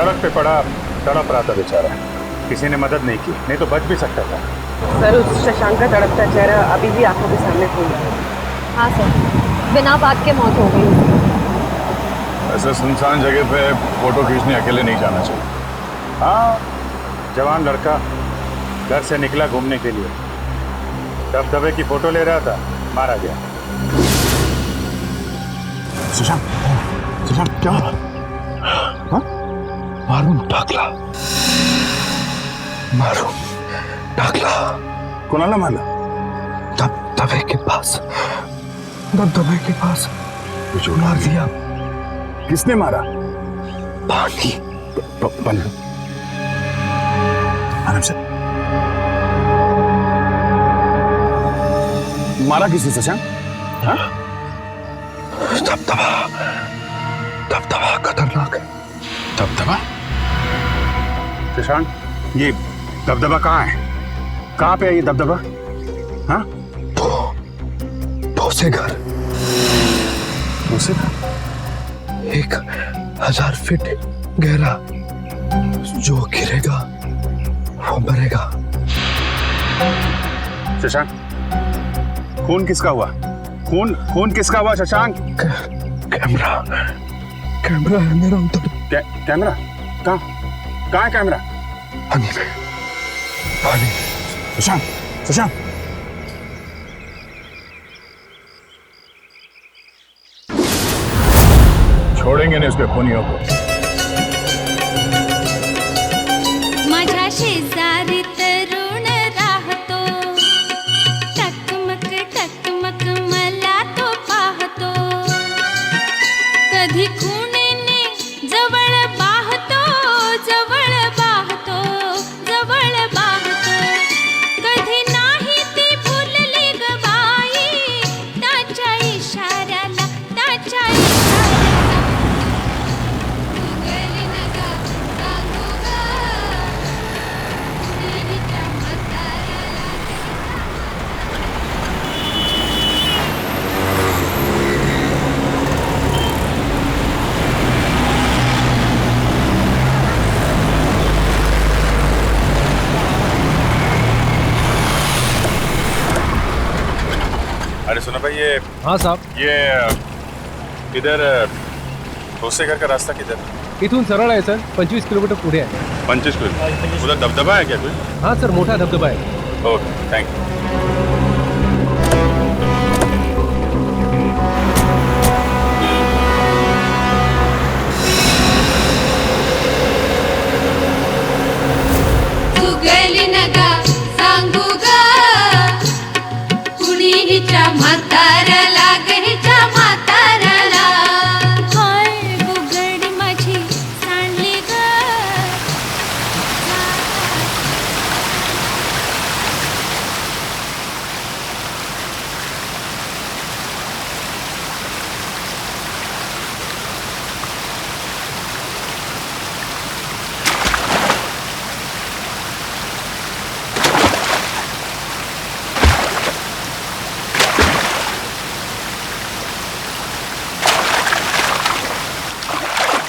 सड़क पे पड़ा तड़प रहा था बेचारा, किसी ने मदद नहीं की, नहीं तो बच भी सकता था। सर, उस शशांक का तड़पता चेहरा अभी भी आंखों के सामने घूम रहा है। हाँ सर, बिना बात के मौत हो गई उसकी। ऐसे सुनसान जगह पे फोटो खींचने अकेले नहीं जाना चाहिए। हाँ, जवान लड़का घर से निकला घूमने के लिए, दबदबे की फोटो ले रहा था, मारा गया। शशांक, शशांक क्या हुआ? हाँ? मारून टाकला, मारून टाकला। कोणाला मारला? दबदबे के पास, दबदबे के पास मार दिया। किसने मारा? पानी। पानी। आराम से। मारा किसने शशांक? हाँ? दबदबा, दबदबा खतरनाक है। दबदबा? शशांक, ये दबदबा कहाँ है? कहाँ पे है ये दबदबा? हाँ? दो से घर। उसे 1000 फीट गहरा, जो गिरेगा वो मरेगा। शशांक, खून किसका हुआ? खून किसका हुआ शशांक? कैमरा, कैमरा है मेरा उधर। कैमरा? कहाँ है कैमरा? पानी में, पानी। शशांक, शशांक, छोड़ेंगे नहीं उसके खूनियों को। माझ्या शेजारी तरुण राहतो, टकमक टकमक मला तो पाहतो, कधी खुणेने जवळ बाहतो, जवळ बाहतो, जवळ बाहतो, कधी नाही ती भुलली ग बाई, त्याच्या इशाऱ्याला, त्याच्या इशाऱ्याला. उगली नगा सांगू ग, मुलीच्या म्हाताऱ्याला. अरे सुनो भाई, ये हाँ साहब, ये इधर भोसे घर का रास्ता किधर? इथून सरळ आहे सर, 25 किलोमीटर पुढे आहे. 25 किलोमीटर। उधर दबदबा है क्या कोई? हाँ सर, मोठा धबधबा आहे. Okay, thank you. उगली नगा सांगू ग, कुणी हिच्या म्हाताऱ्याला, ग हिच्या म्हाताऱ्याला. हाय बुगडी माझी सांडली ग.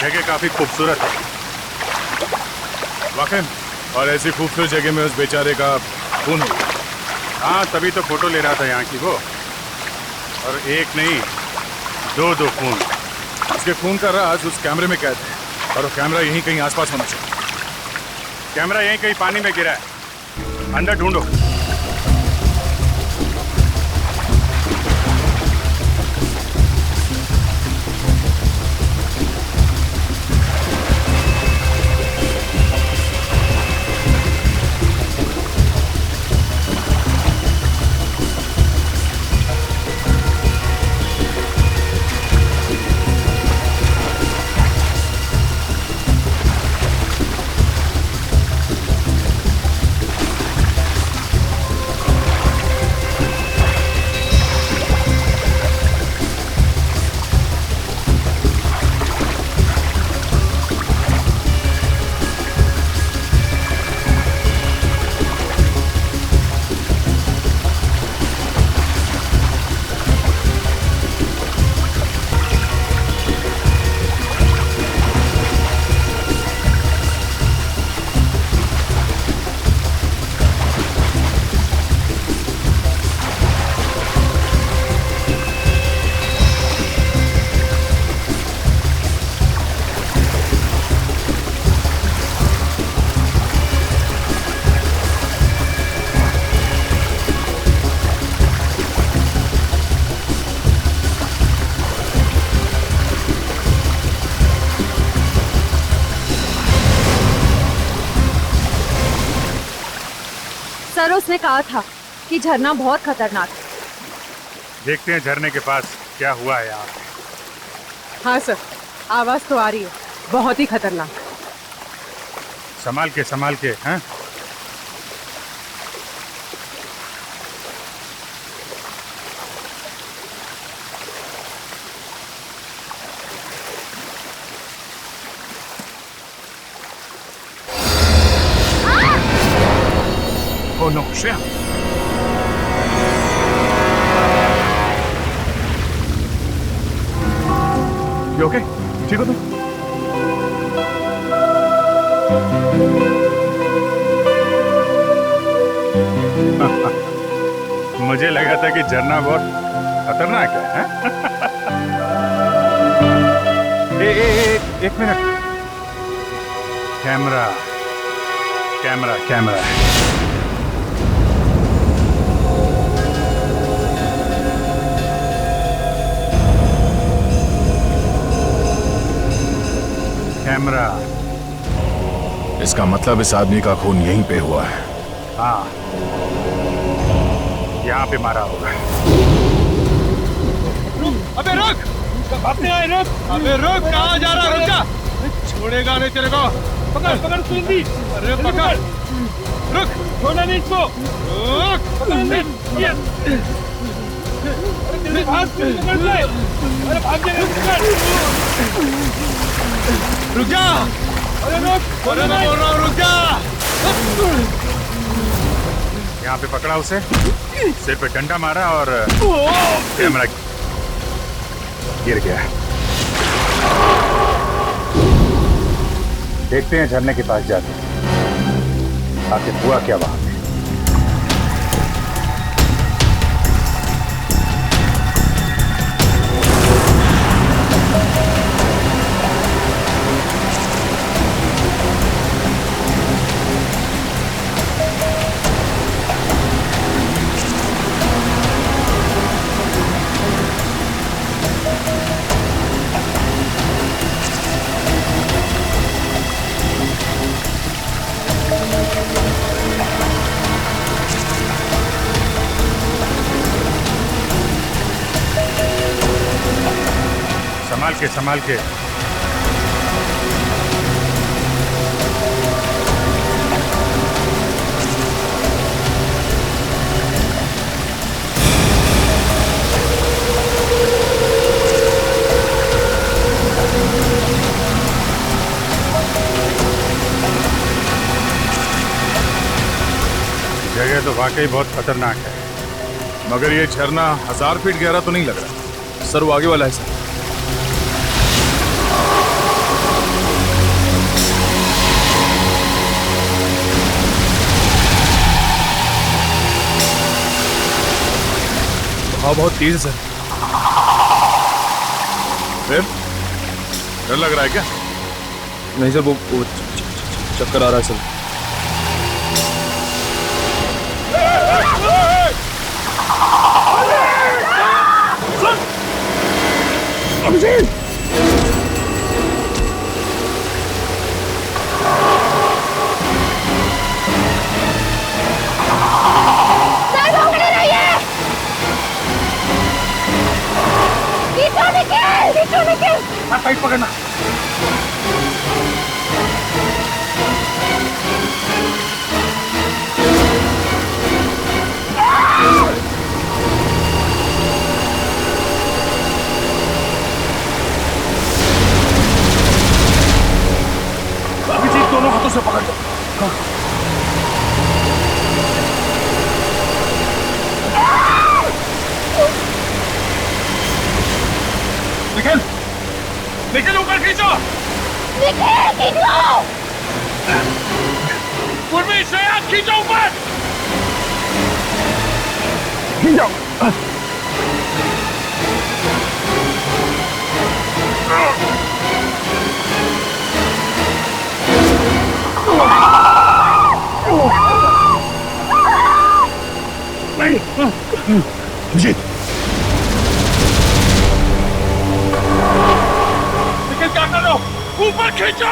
जगह काफी खूबसूरत है वाकई में, और ऐसी खूबसूरत जगह में उस बेचारे का खून हो गया। हाँ, तभी तो फोटो ले रहा था यहाँ की वो, और एक नहीं, दो खून। उसके खून का राज उस कैमरे में कैद है, और वो कैमरा यहीं कहीं आसपास होना चाहिए। कैमरा यहीं कहीं पानी में गिरा है, अंदर ढूंढो। सर उसने कहा था कि झरना बहुत खतरनाक है। देखते हैं झरने के पास क्या हुआ है यहाँ पे। हाँ सर, आवाज तो आ रही है, बहुत ही खतरनाक। संभाल के हैं। Oh no, Shreya. You okay? ठीक हो तुम? मुझे लगा था कि झरना बहुत खतरनाक है। एक मिनट। कैमरा। कैमरा। इसका मतलब इस आदमी का खून यहीं पे हुआ है। हाँ, यहाँ पे मारा होगा। अबे रुक! भागने आए रुक! अबे रुक! कहाँ जा रहा है? रुक जा! छोड़ेगा नहीं तेरे को। पकड़ सुंदी! अरे पकड़! रुक! छोड़ना नहीं इसको! रुक! पकड़ नहीं! अरे हाथ पकड़ ले! अरे भाग जाएगा पकड़! रुक जा! अरे रुक! अरे मैं बोल रहा हूँ रुक जा! यहाँ पे पकड़ा उसे, सिर पे डंडा मारा और कैमरा गिर गया। देखते हैं झरने के पास जाते आखिर हुआ क्या वहां पे। संभाल के जगह तो वाकई बहुत खतरनाक है, मगर ये झरना 1000 फीट गहरा तो नहीं लग रहा। सर वो आगे वाला है सर। हाँ बहुत तेज है सर। फिर डर लग रहा है क्या? नहीं सर वो चक्कर आ रहा है सर। टाइट पकड़ना। अभिजीत दोनों हाथों से पकड़ लो। निखिल ऊपर खींचो। उर्मी श्रेया खींचो ऊपर। खींचो। जी क्या कर रहे हो? ऊपर खींचो।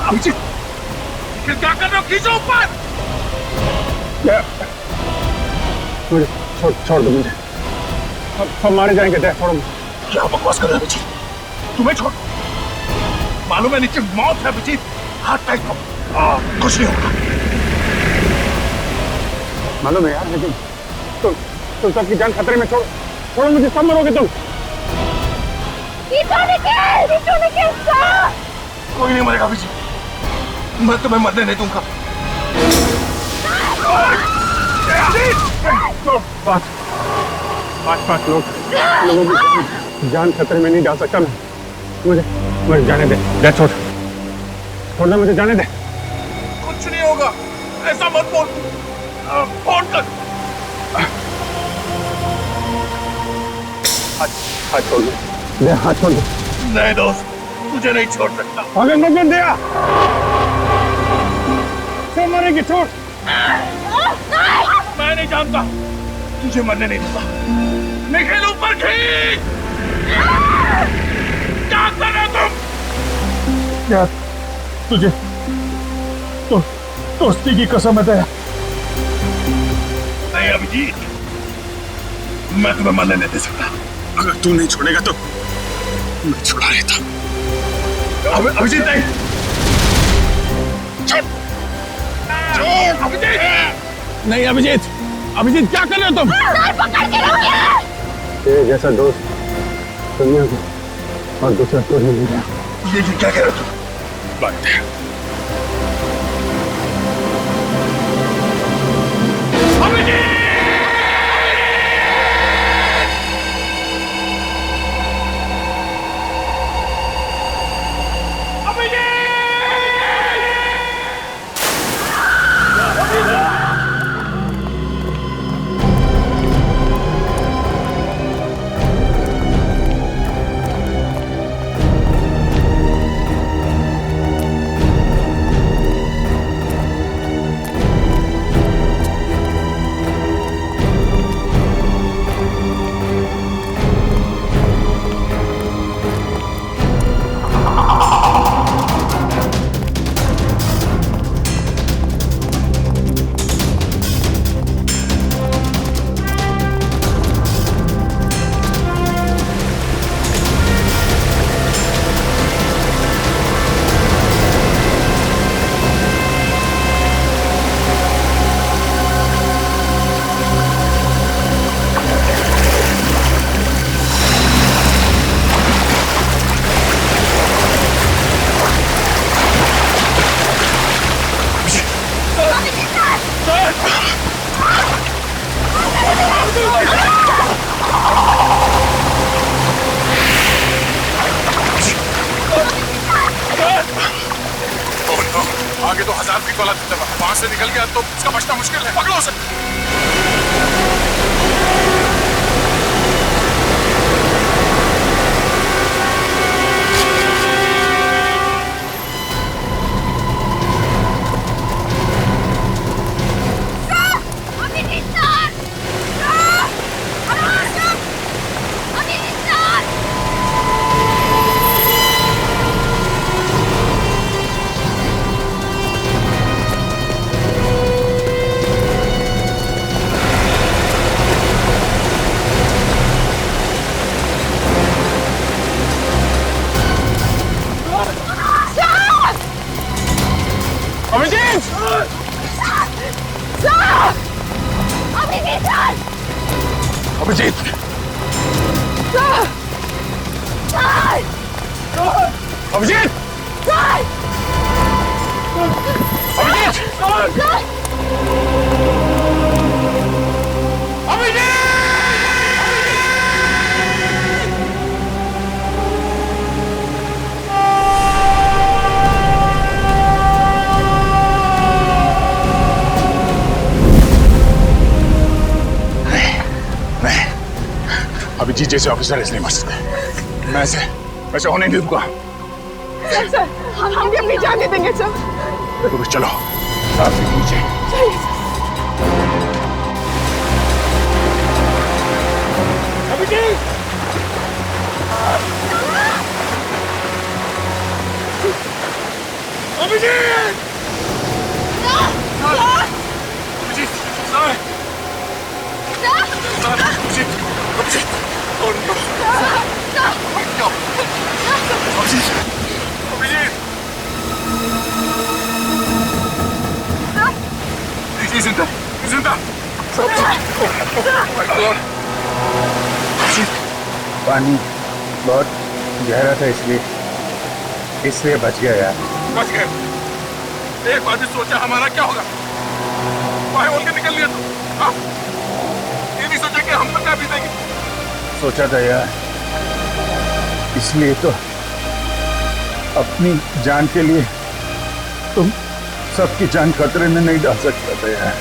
अभिजीत फिर क्या कर रहे हो? खींचो ऊपर। मुझे छोड़ दो मुझे, सब मारे जाएंगे। दे छोड़ो। क्या बकवास कर रहे हो अभिजीत? तुम्हें छोड़, मालूम है नीचे मौत है अभिजीत। हाथ टाइट करो, कुछ नहीं होगा। मालूम है यार, लेकिन तुम सबकी जान खतरे में। छोड़ो मुझे, सब मरोगे तुम। कोई नहीं मरेगा अभिजीत, मैं तुम्हें मरने नहीं दूंगा। पांच लोगों की जान खतरे में नहीं डाल सकता मैं। मुझे जाने दे। छोड़ना, मुझे जाने दे। कुछ नहीं होगा, ऐसा मत बोल। फोन कर। हाथ छोड़ दे, हाथ छोड़ दे। नहीं दोस्त, तुझे नहीं छोड़ सकता। अगर मत दिया सब मरेंगे। छोड़। मैं नहीं जानता, तुझे मरने नहीं दूंगा। निखिल ऊपर खींच। क्या कर रहे हो तुम? यार तुझे तो दोस्ती की कसम है। नहीं अभिजीत, मैं तुम्हें मरने नहीं दे सकता। अगर तू नहीं छोड़ेगा तो मैं छुड़ा लेता। अभिजीत नहीं, छोड़। अभिजीत नहीं अभिजीत क्या कर रहे हो तुम? तेरे जैसा दोस्त दुनिया को और दूसरा कोई नहीं मिला। ये क्या कह रहे हो तुम? बात है। आगे तो 1000 फीट वाला दबदबा, वहां से निकल गया तो इसका बचना मुश्किल है। पकड़ो उसे। अभिजीत अभिजीत अभिजीत जैसे ऑफिसर इसलिए मर सकते। मैं ऐसे होने नहीं दूंगा। सर हम भी अपनी जान दे देंगे सर। तो चलो साथ में नीचे। जिंदा जिंदा पानी बहुत गहरा था इसलिए बच गया यार। बच गए। एक बार भी सोचा हमारा क्या होगा? बाहर बोल के निकल लिया तो हाँ? ये नहीं सोचा कि हम तो क्या बीतेंगे? सोचा था यार, इसलिए तो अपनी जान के लिए तुम सबकी जान खतरे में नहीं डाल सकता था यार।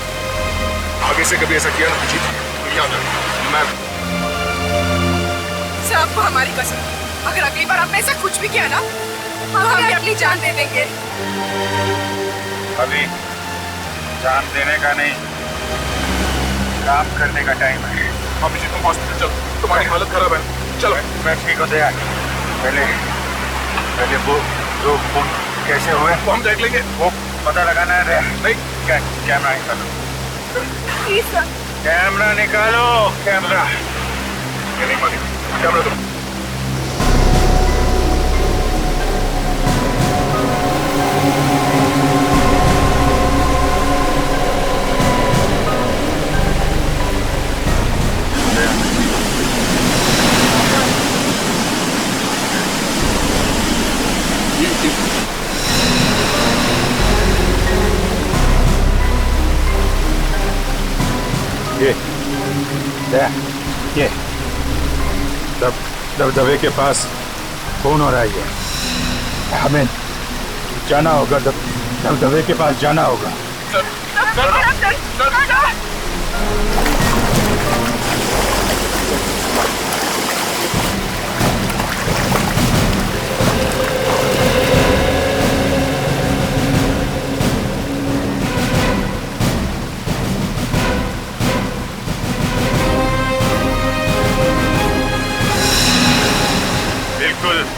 आगे से कभी ऐसा किया ना जी, तो याद रखना मैं सबको हमारी कसम, अगर अगली बार आपने ऐसा कुछ भी किया ना तो हम भी अपनी जान दे देंगे। अभी जान देने का नहीं, काम करने का टाइम है। अभिजीत तुम हॉस्पिटल चलो, तुम्हारी हालत खराब है। चलो मैं ठीक होते यार। पहले वो दो खून कैसे हुए वो हम देख लेंगे। वो पता लगाना है। नहीं कैमरा निकालो, कैमरा निकालो, कैमरा। ये नहीं मानी कैमरा तो ये दबदबे के पास फोन हो रहा है। हमें जाना होगा, दबदबे के पास जाना होगा।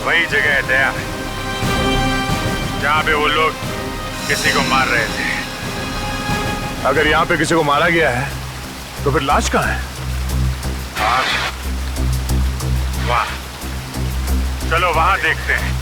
वही जगह है दया, जहाँ पे वो लोग किसी को मार रहे थे। अगर यहाँ पे किसी को मारा गया है तो फिर लाश कहाँ है? वहाँ चलो, वहाँ देखते हैं।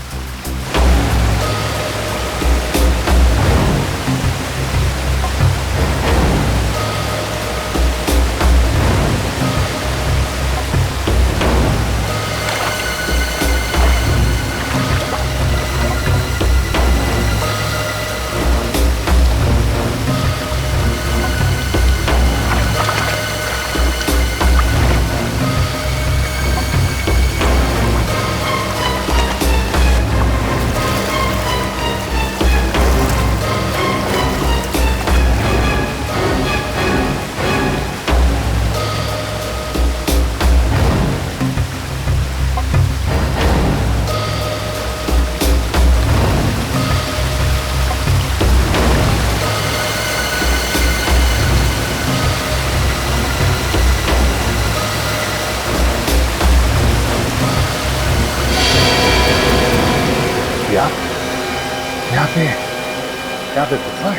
यहाँ पे गुफा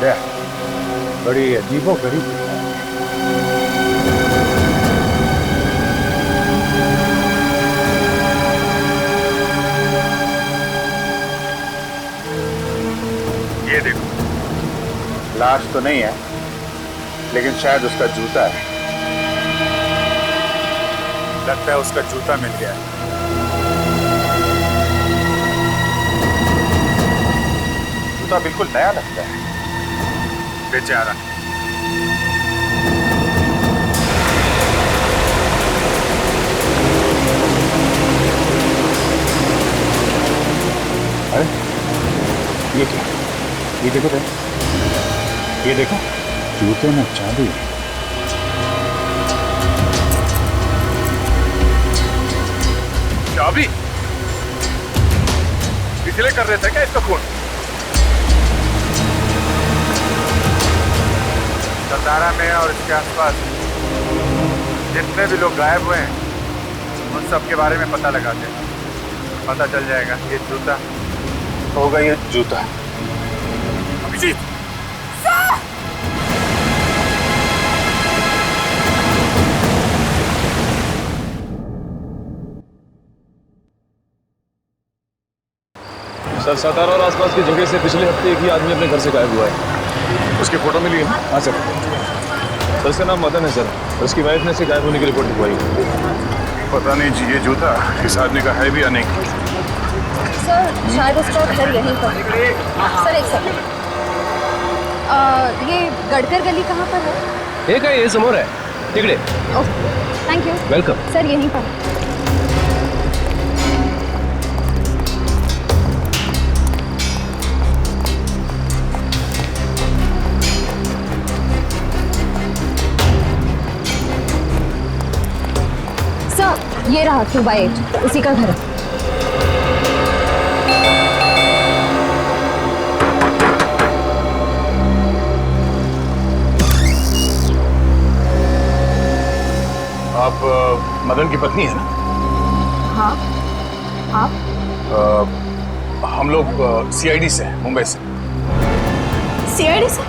है, बड़ी अजीबो गरीब गुफा है। ये देखो, लाश तो नहीं है लेकिन शायद उसका जूता है। लगता है उसका जूता मिल गया है। जूता बिल्कुल नया लगता है। बेचारा। अरे ये क्या? ये देखो तो, ये देखो, जूते में चाबी है। चाबी? इसलिए कर रहे थे क्या इसका खून? सतारा में और इसके आसपास जितने भी लोग गायब हुए हैं उन सब के बारे में पता लगाते हैं, पता चल जाएगा ये जूता होगा, ये जूता। अभिजीत, सर, सातारा और आसपास की जगह से पिछले हफ्ते एक ही आदमी अपने घर से गायब हुआ है। उसकी फोटो मिली है? हाँ सर। सर, उसका नाम मदन है सर, और उसकी वाइफ ने इसे गायब होने की रिपोर्ट लिखवाई। पता नहीं जी, ये जूता इस आदमी का है भी या नहीं। सर शायद उसका घर यहीं पर। सर एक सेकंड, ये गडकर गली कहाँ पर है? एक है, ये समोर है, तिकडे। Okay, thank you. Welcome. Sir यहीं पर। सर ये रहा 2/8, उसी का घर है। आप मदन की पत्नी है ना? हाँ, आप? हम लोग CID से हैं, मुंबई से। CID से?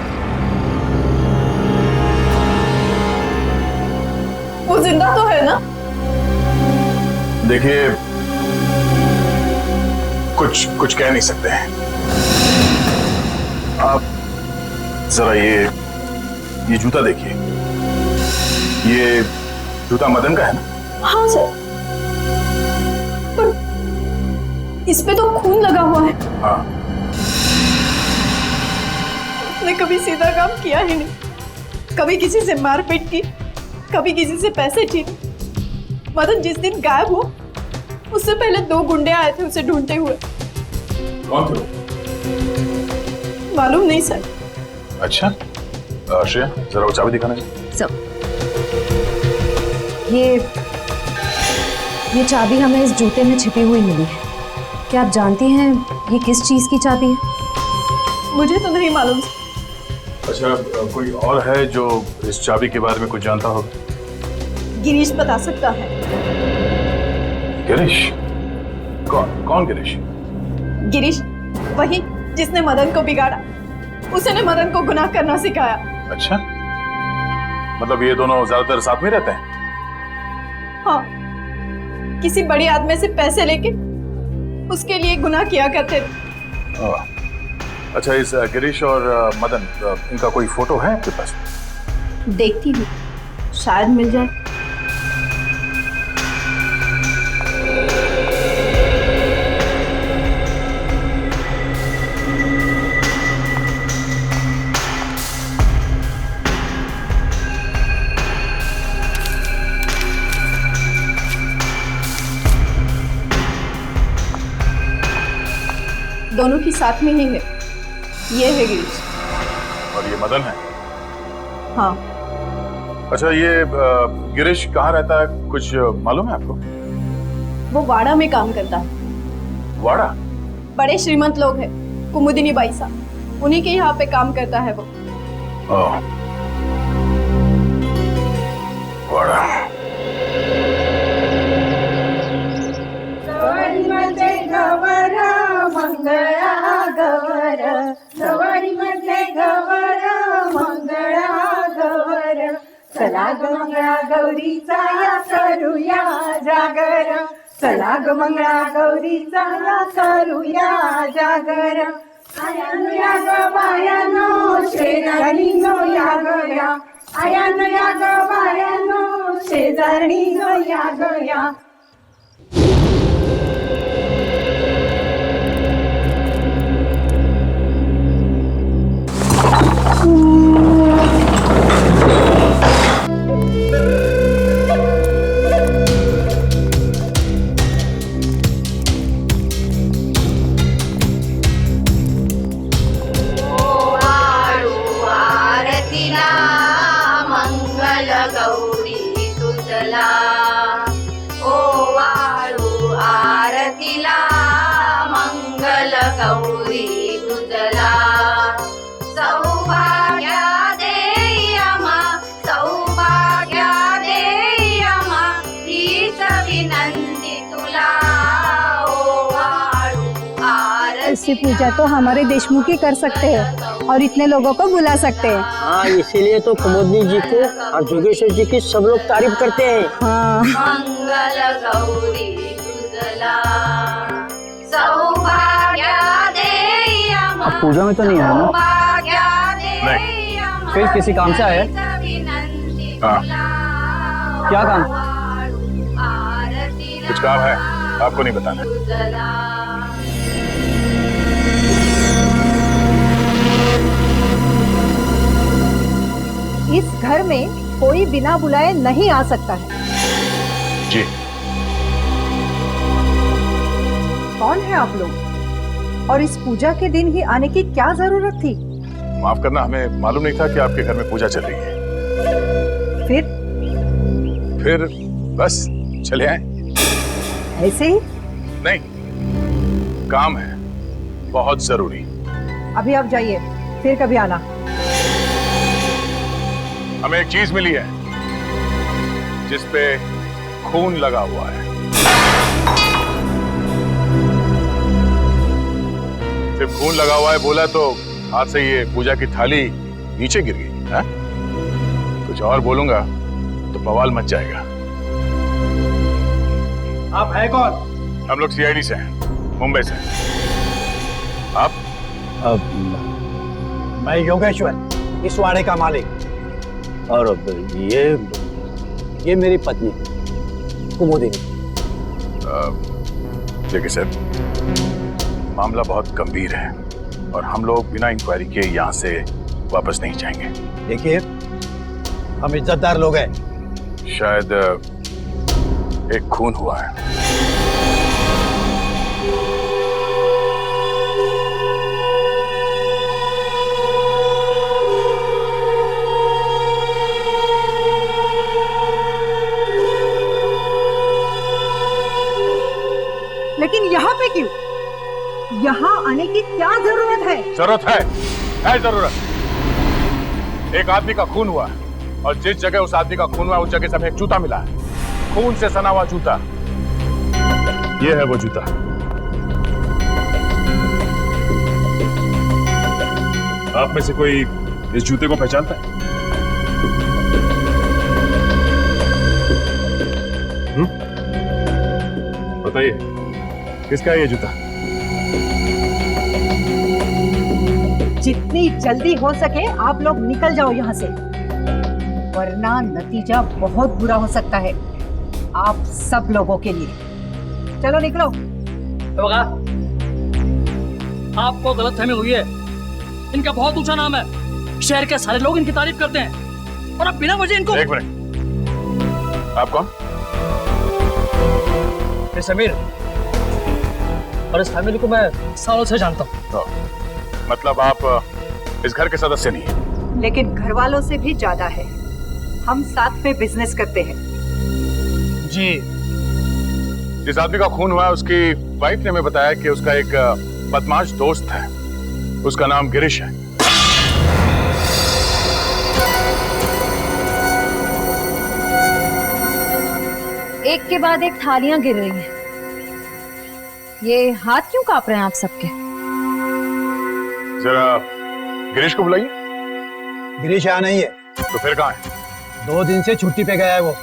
वो जिंदा तो है ना? देखिए, कुछ कह नहीं सकते हैं। आप जरा ये जूता देखिए, ये जूता मदन का है ना? हाँ सर, पर इस पे तो खून लगा हुआ है। हाँ। उसने कभी सीधा काम किया ही नहीं, कभी किसी से मारपीट की, कभी किसी से पैसे छीने। मदन जिस दिन गायब हुआ उससे पहले 2 गुंडे आए थे उसे ढूंढते हुए। कौन थे? मालूम नहीं सर। अच्छा, श्रेया जरा वो चाबी दिखाना चाहिए। सर ये चाबी हमें इस जूते में छिपी हुई मिली है। क्या आप जानती हैं ये किस चीज की चाबी है? मुझे तो नहीं मालूम। अच्छा, कोई और है जो इस चाबी के बारे में कुछ जानता होगा? गिरीश बता सकता है। गिरीश? कौन गिरीश? गिरीश वही जिसने मदन को बिगाड़ा, उसने मदन को गुनाह करना सिखाया। अच्छा, मतलब ये दोनों ज्यादातर साथ में रहते हैं? हाँ, किसी बड़ी आदमी से पैसे लेके उसके लिए गुनाह किया करते थे। अच्छा, इस गिरीश और मदन, इनका कोई फोटो है आपके पास? देखती हूँ, शायद मिल जाए। दोनों की साथ में ही है। ये है गिरीश और ये मदन है? हाँ। अच्छा, ये गिरीश कहाँ रहता है, कुछ मालूम है आपको? वो वाड़ा में काम करता है। वाड़ा? बड़े श्रीमंत लोग हैं, कुमुदिनी बाई साहब, उन्हीं के यहाँ पे काम करता है वो। वाड़ा। मंगळा गवर, सवारी मध्ये गवर, मंगळा गवर, चला ग मंगळा गौरीचा या करूया जागर, चला ग मंगळा गौरीचा या करूया जागर. आयानो या ग बायानो, शेजारीनो या गया, आयानो या ग बायानो, शेजारीनो या गया. सौभाग्या देय मा, सौभाग्या देय ऐसी पूजा तो हमारे देशमुख ही कर सकते हैं और इतने लोगों को बुला सकते हैं। हाँ, इसीलिए तो कुमुदनी जी को और जोगेश्वर जी की सब लोग तारीफ करते हैं। हाँ। मंगल गौरी दुर्गला सौभाग्य देय अब पूजा में तो नहीं है ना? नहीं। फिर किसी काम से आए? हाँ। क्या काम? कुछ काम है, आपको नहीं बताना। इस घर में कोई बिना बुलाए नहीं आ सकता है। जी। कौन है आप लोग और इस पूजा के दिन ही आने की क्या जरूरत थी? माफ करना, हमें मालूम नहीं था कि आपके घर में पूजा चल रही है। फिर बस चले आए। ऐसे ही? नहीं, काम है बहुत जरूरी। अभी आप जाइए, फिर कभी आना। हमें एक चीज मिली है जिस पे खून लगा हुआ है। सिर्फ खून लगा हुआ है बोला तो हाथ से ये पूजा की थाली नीचे गिर गई है? कुछ और बोलूंगा तो बवाल मच जाएगा। आप है कौन? हम लोग सीआईडी से हैं, मुंबई से। आप? मैं योगेश्वर, इस वाड़े का मालिक। और ये मेरी पत्नी कुमुदिनी। देखिए सर, मामला बहुत गंभीर है और हम लोग बिना इंक्वायरी के यहाँ से वापस नहीं जाएंगे। देखिए, हम इज्जतदार लोग हैं। शायद एक खून हुआ है। लेकिन यहाँ पे क्यों? यहाँ आने की क्या जरूरत है? जरूरत है जरूरत। एक आदमी का खून हुआ है और जिस जगह उस आदमी का खून हुआ उस जगह से हमें एक जूता मिला है, खून से सना हुआ जूता। ये है वो जूता। आप में से कोई इस जूते को पहचानता है? बताइए, किसका है ये जूता? जितनी जल्दी हो सके आप लोग निकल जाओ यहाँ से, वरना नतीजा बहुत बुरा हो सकता है आप सब लोगों के लिए। चलो निकलो। आपको गलतफहमी हुई है। इनका बहुत ऊंचा नाम है, शहर के सारे लोग इनकी तारीफ करते हैं और अब बिना वजह इनको। एक मिनट, आप कौन? समीर, और इस फैमिली को मैं सालों से जानता हूँ। मतलब आप इस घर के सदस्य नहीं हैं? लेकिन घर वालों से भी ज्यादा है। हम साथ में बिजनेस करते हैं। जी। जिस आदमी का खून हुआ है उसकी वाइफ ने हमें बताया कि उसका एक बदमाश दोस्त है, उसका नाम गिरीश है। एक के बाद एक थालियां गिर रही हैं। ये हाथ क्यों कांप रहे हैं आप सबके? जरा गिरीश को बुलाइए। गिरीश यहाँ नहीं है। तो फिर कहाँ है? 2 दिन से छुट्टी पे गया है वो।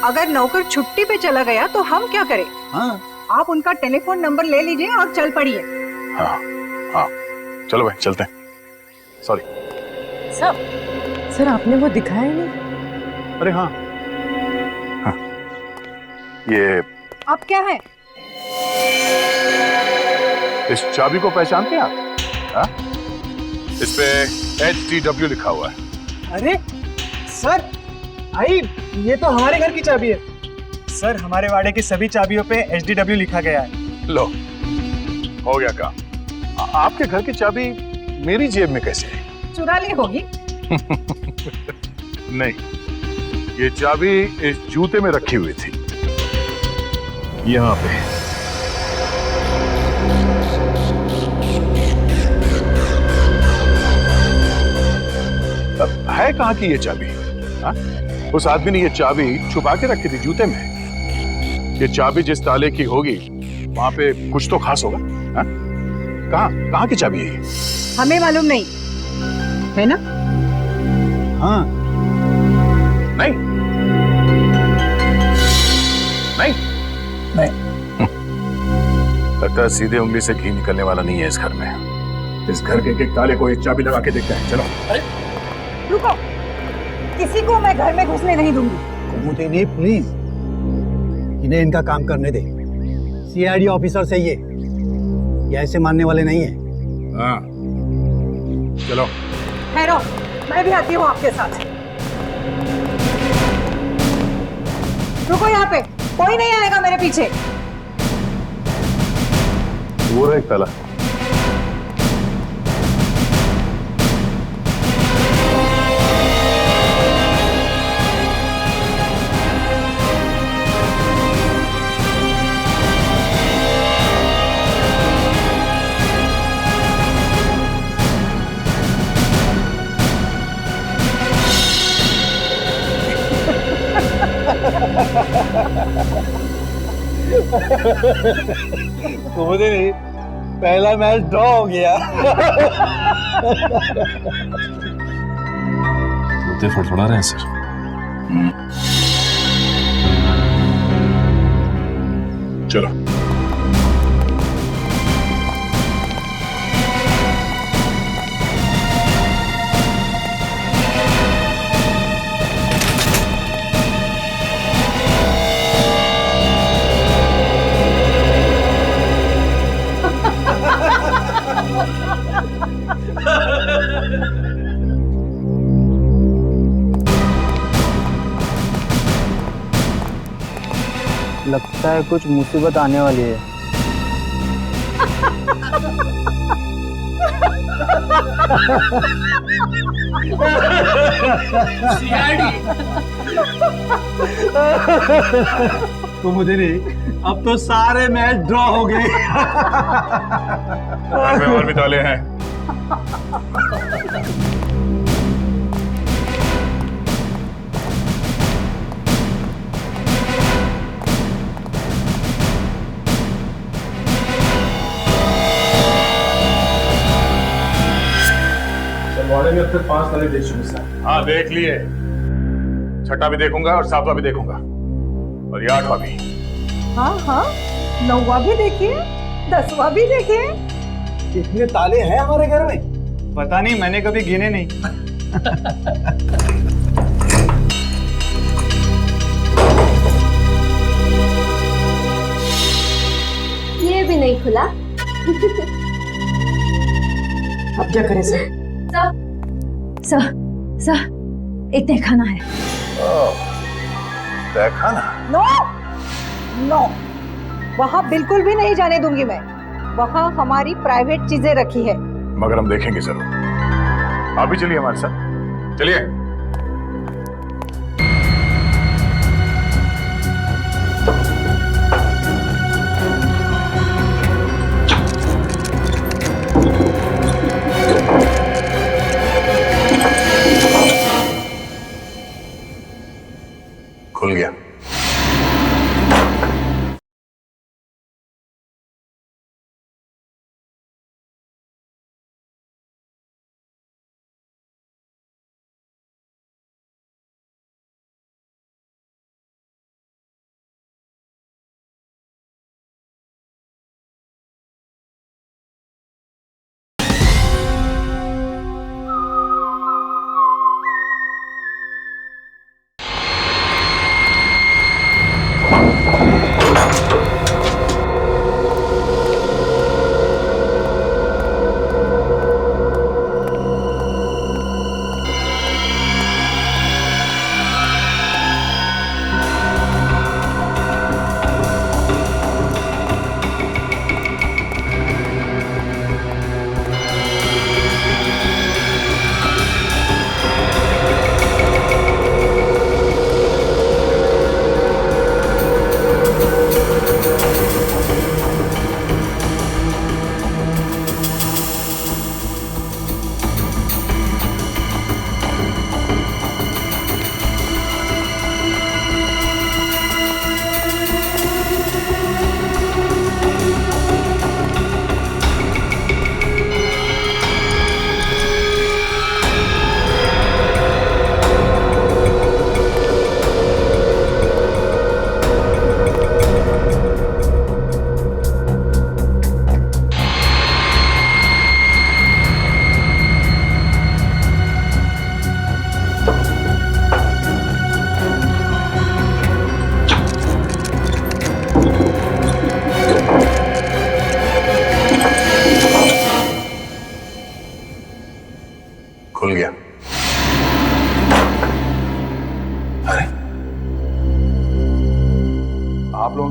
अगर नौकर छुट्टी पे चला गया तो हम क्या करें? हाँ। आप उनका टेलीफोन नंबर ले लीजिए और चल पड़िए। हाँ हाँ, चलो भाई चलते हैं। सॉरी सर आपने वो दिखाया नहीं। अरे हाँ, ये अब क्या है? इस चाबी को पहचानते हैं आप? हाँ? इस पे HTW लिखा हुआ है। अरे सर, भाई ये तो हमारे घर की चाबी है। सर, हमारे वाड़े की सभी चाबियों पे HDW लिखा गया है। लो, हो गया काम। आपके घर की चाबी मेरी जेब में कैसे है? चुरा ली होगी। नहीं, ये चाबी इस जूते में रखी हुई थी, यहाँ पे। है कहाँ की ये चाबी? हा? उस आदमी ने ये चाबी छुपा के रखी थी जूते में। ये चाबी जिस ताले की होगी वहां पे कुछ तो खास होगा। हा? कहाँ कहाँ की चाबी है ये? हमें मालूम नहीं है ना। हाँ नहीं नहीं लगता है सीधे उंगली से घी निकलने वाला नहीं है इस घर में। इस घर के एक ताले को एक चाबी लगा के देखते हैं। चलो। रुको, किसी को मैं घर में घुसने नहीं दूंगी। कुमुदिनी प्लीज, इन्हें इनका काम करने दे। सीआईडी ऑफिसर से ये ऐसे मानने वाले नहीं है। हाँ चलो। ठहरो, मैं भी आती हूँ आपके साथ। रुको यहाँ पे, कोई नहीं आएगा मेरे पीछे। वो रहा एक ताला। कुमुदिनी, पहला मैच ड्रॉ हो गया। जूते फड़फड़ा रहे हैं सर। चलो। लगता है कुछ मुसीबत आने वाली है। कुमुदिनी, अब तो सारे मैच ड्रॉ हो गए। घर में और भी ताले हैं। वाड़े में अब तक 5 ताले देख चुके सर। हाँ देख लिए। छठा भी देखूंगा और 7वां भी देखूंगा और ये 8वां भी। हाँ हाँ, 9वां भी देखिए, 10वां भी देखिए। इतने ताले हैं हमारे घर में? पता नहीं, मैंने कभी गिने नहीं। ये भी नहीं खुला। अब क्या करें सर? सर एक तहखाना है। तहखाना? नो नो, वहाँ बिल्कुल भी नहीं जाने दूंगी मैं। वहाँ हमारी प्राइवेट चीजें रखी है। मगर हम देखेंगे जरूर। आप भी चलिए हमारे साथ। चलिए। खुल गया।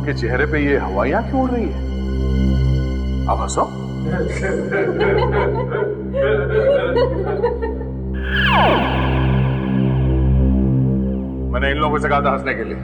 आपके चेहरे पे ये हवाइयां क्यों उड़ रही है? आप हंसो। मैंने इन लोगों से कहा था हंसने के लिए।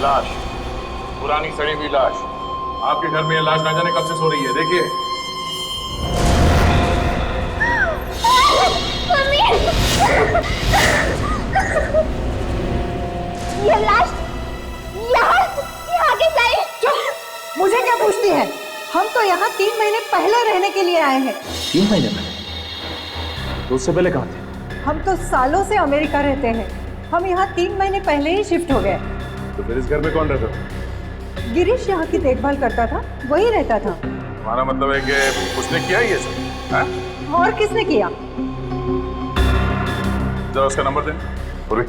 लाश, पुरानी सड़ी हुई लाश। आपके घर में ये लाश ना जाने कब से सो रही है, देखिए। ये लाश यहाँ कैसे आई? चुप! मुझे क्या पूछती है? हम तो यहाँ 3 महीने पहले रहने के लिए आए हैं। 3 महीने पहले? तो उससे पहले कहाँ थे? हम तो सालों से अमेरिका रहते हैं। हम यहाँ 3 महीने पहले ही शिफ्ट हो गए। तो फिर इस घर में कौन रहता था? गिरीश यहाँ की देखभाल करता था, वही रहता था। हमारा मतलब है कि उसने किया ये सब, हाँ? और किसने किया? जरा उसका नंबर दें। बोलिए।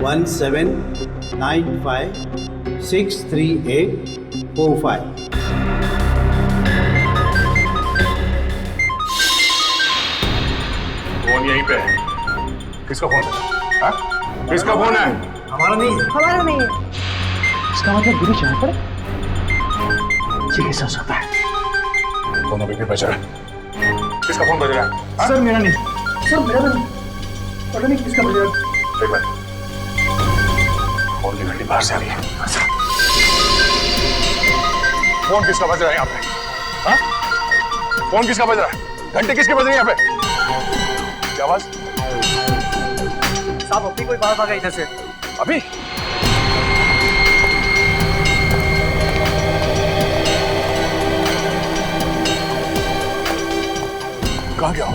1795-638-45। फोन यहीं पे है। किसका फोन है? हाँ? किसका फोन है? हमारा नहीं है। हमारा नहीं है। इसका मतलब गिरीश यहाँ पर? ये कैसे हो सकता है? फोन अभी भी बज रहा है। किसका फोन बज रहा है? हाँ? सर मेरा नहीं। सर मेरा नहीं। पता नहीं किसका बज रहा है। एक मिनट। फोन की घंटी बाहर से आ रही है। फोन किसका बज रहा है यहाँ पे? हाँ? फोन किसका बज रहा है? घंटी किसकी बज रही है यहाँ पे? क्या आवाज? साहब अभी कोई बात आ गई इधर से। अभी? कहाँ गया?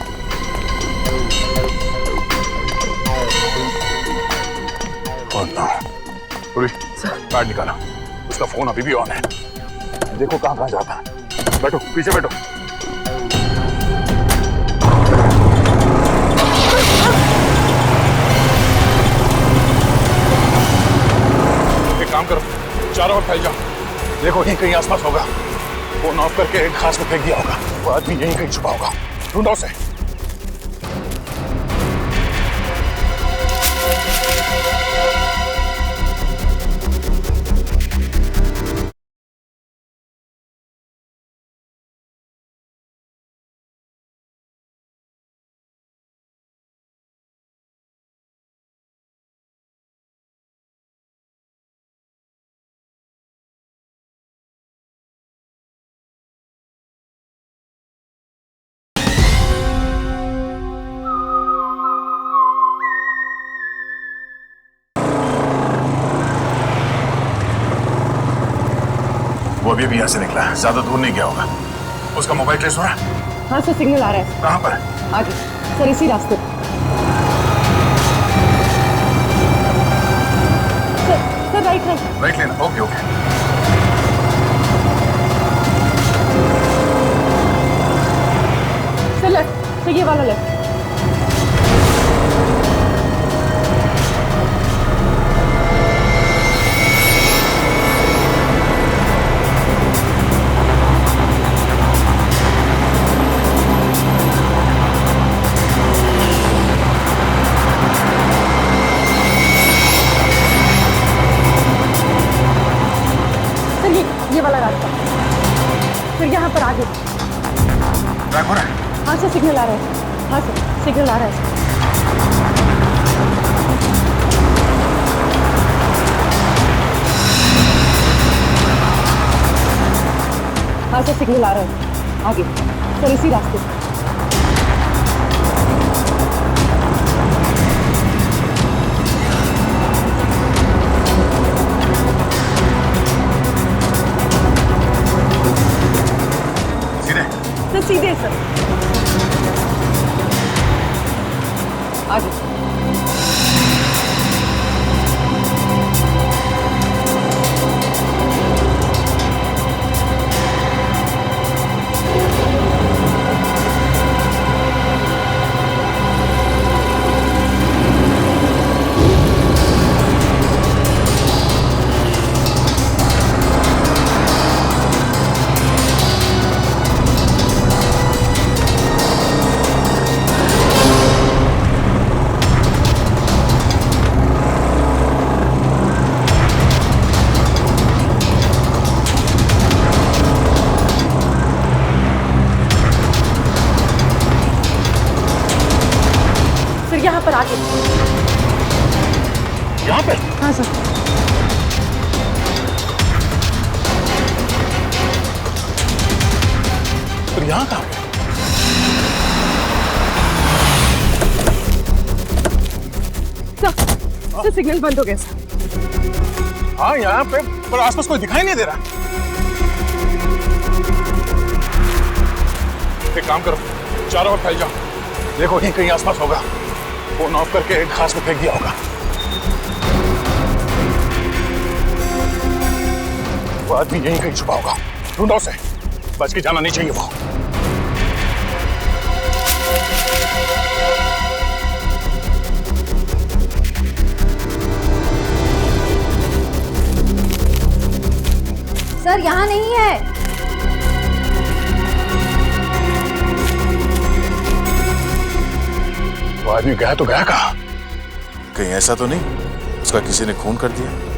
कार्ड निकाला। उसका फोन अभी भी ऑन है। देखो कहाँ कहाँ जाता है। बैठो, पीछे बैठो। एक काम करो, चारों ओर फैल जाओ। देखो यहीं कहीं आसपास होगा। फोन ऑफ करके घास में फेंक दिया होगा। वो आदमी यहीं कहीं छुपा होगा। ढूंढो उसे। वो अभी यहाँ से निकला, ज्यादा दूर नहीं गया होगा। उसका मोबाइल ट्रेस हो रहा है? हाँ सर, सिग्नल आ रहा है। कहाँ पर? आगे सर, इसी रास्ते। Sir right right. राइट लेना। Okay okay. सर लेफ्ट, तो ये वाला लेफ्ट। ये वाला रास्ता, फिर यहाँ पर आगे। ट्रैक हो रहा है? हाँ सर, सिग्नल आ रहा है। हाँ सर, सिग्नल आ रहा है। हाँ सर, सिग्नल आ रहा है। आगे सर, इसी रास्ते से। सीधे सर, आगे। यहाँ पे? हाँ सर। तो यहाँ कहाँ पे? सर सिग्नल बंद हो गया सर। हाँ यहाँ पे, पर आसपास कोई दिखाई नहीं दे रहा। एक काम करो, चारों ओर फैल जाओ। देखो यहीं कहीं आसपास होगा। फोन ऑफ करके एक घास में फेंक दिया होगा। वो आदमी यहीं कहीं छुपा होगा। ढूंढो उसे, बच के जाना नहीं चाहिए वो। सर यहाँ नहीं है। वो आदमी गया तो गया कहाँ? कहीं ऐसा तो नहीं उसका किसी ने खून कर दिया?